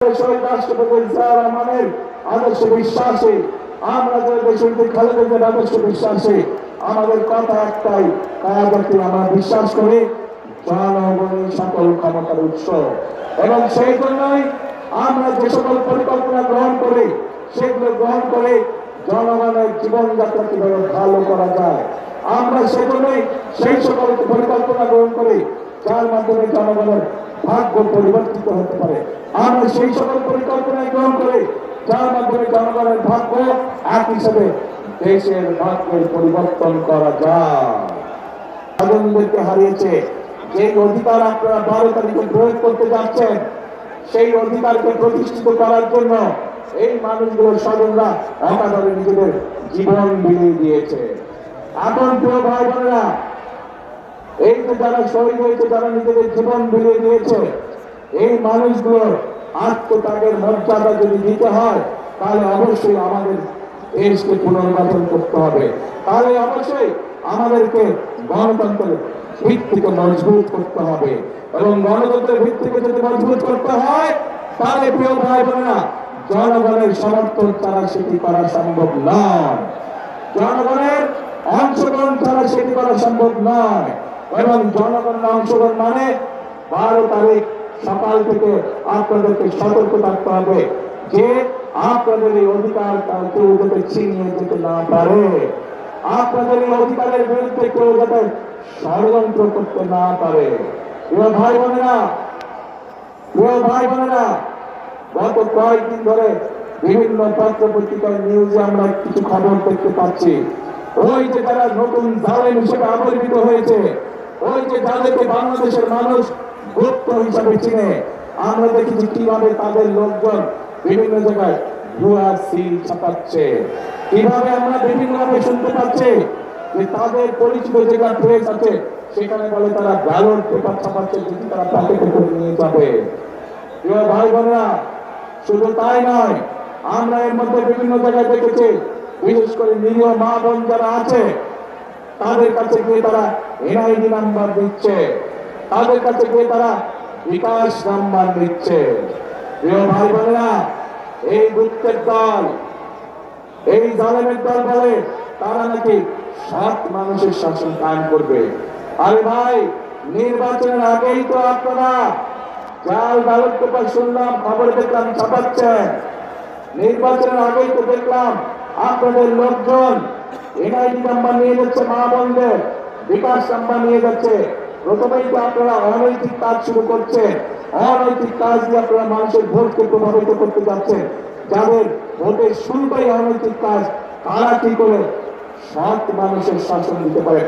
শহীদ রাষ্ট্রপতি জিয়াউর রহমানের আদর্শ বিশ্বাসে, আমরা যে দেশকে খালেদা জিয়ার আদর্শ বিশ্বাসে আমাদের কথা একটাই, কায়াদাতে আমরা বিশ্বাস করি জনগণই সকল ক্ষমতার উৎস। এবং সেই জন্যই আমরা যে সকল পরিকল্পনা গ্রহণ করি সেগুলো গ্রহণ করে জনগণের জীবনযাত্রা কিভাবে ভালো করা যায়, আমরা সেজন্যই সেই সকল পরিকল্পনা গ্রহণ করি যার মাধ্যমে জনগণের ভাগ্য পরিবর্তিত হতে পারে। আমরা সেই সকল পরিকল্পনা গ্রহণ করি যার মাধ্যমে জনগণের ভাগ্য এক হিসেবে দেশের ভাগ্যের পরিবর্তন করা যায়। স্বাধীনদেরকে হারিয়েছে যে অধিকার আপনারা 12 তারিখে প্রয়োগ করতে যাচ্ছেন, সেই অধিকারকে প্রতিষ্ঠিত করার জন্য এই মানুষগুলোর স্বজনরা অকাতরে নিজেদের জীবন বিলিয়ে দিয়েছে। এখন প্রিয় ভাই বোনেরা, এই যে যারা শহীদ হয়েছে, যারা নিজেদের জীবন বিলিয়ে দিয়েছে, এই মানুষগুলোর আত্মত্যাগের মর্যাদা যদি দিতে হয় তাহলে অবশ্যই আমাদের দেশকে পুনর্গঠন করতে হবে। তাহলে অবশ্যই আমাদেরকে গণতন্ত্রের ভিত্তিকে মজবুত করতে হবে, এবং গণতন্ত্রের ভিত্তিকে যদি মজবুত করতে হয় তাহলে প্রিয় ভাই বোনেরা জনগণের সমর্থন ছাড়া সেটি করা সম্ভব নয়, জনগণের অংশগ্রহণ ছাড়া সেটি করা সম্ভব নয়। এবং জনগণের অংশগ্রহণ মানে 12 তারিখ সকাল থেকে আপনাদেরকে সতর্ক থাকতে হবে যে আপনাদের এই অধিকার কেউ যাতে ছিনিয়ে যেতে না পারে, আপনাদের এই অধিকারের বিরুদ্ধে কেউ যাতে ষড়যন্ত্র করতে না পারে। প্রিয় ভাই বোনেরা, গত কয়েকদিন ধরে বিভিন্ন পত্র পত্রিকার নিউজে আমরা কিছু খবর দেখতে পাচ্ছি, ওই যে তারা নতুন জালেম হিসেবে আবির্ভূত হয়েছে, ওই যে যাদেরকে বাংলাদেশের মানুষ গুপ্ত হিসাবে চিনে, আমরা দেখেছি কিভাবে তাদের লোকজন বিভিন্ন জায়গায় ভুয়া সিল ছাপাচ্ছে, কিভাবে আমরা বিভিন্ন ভাবে শুনতে পাচ্ছি যে তাদের পরিচিত যেটা প্রেস আছে সেখানে বলে তারা ব্যালট পেপার ছাপাচ্ছে যদি তারা প্যাকেটে করে নিয়ে যাবে। প্রিয় ভাই বোনেরা, শুধু তাই নয়, আমরা এর মধ্যে বিভিন্ন জায়গায় দেখেছি বিশেষ করে নিরীহ মা বোন যারা আছে তাদের কাছে গিয়ে তারা এনআইডি নাম্বার দিচ্ছে, তাদের কাছে গিয়ে তারা বিকাশ নাম্বার দিচ্ছে। প্রিয় ভাই বোনেরা, এই গুপ্তের দল, এই জালেমের দল বলে তারা নাকি সৎ মানুষের শাসন কায়েম করবে। আরে ভাই, নির্বাচনের আগেই তো আপনারা জাল ব্যালট পেপার শুনলাম, খবর দেখলাম ছাপাচ্ছেন, নির্বাচনের আগেই তো দেখলাম আপনাদের লোকজন এনআইডি নাম্বার নিয়ে যাচ্ছে, মা বোনদের বিকাশ নাম্বার নিয়ে যাচ্ছে। প্রথমেই তো আপনারা অনৈতিক কাজ শুরু করছেন, অনৈতিক কাজ দিয়ে আপনারা মানুষের ভোটকে প্রভাবিত করতে যাচ্ছেন। যাদের ভোটের শুরুটাই অনৈতিক কাজ, তারা কি করে সৎ মানুষের শাসন দিতে পারে?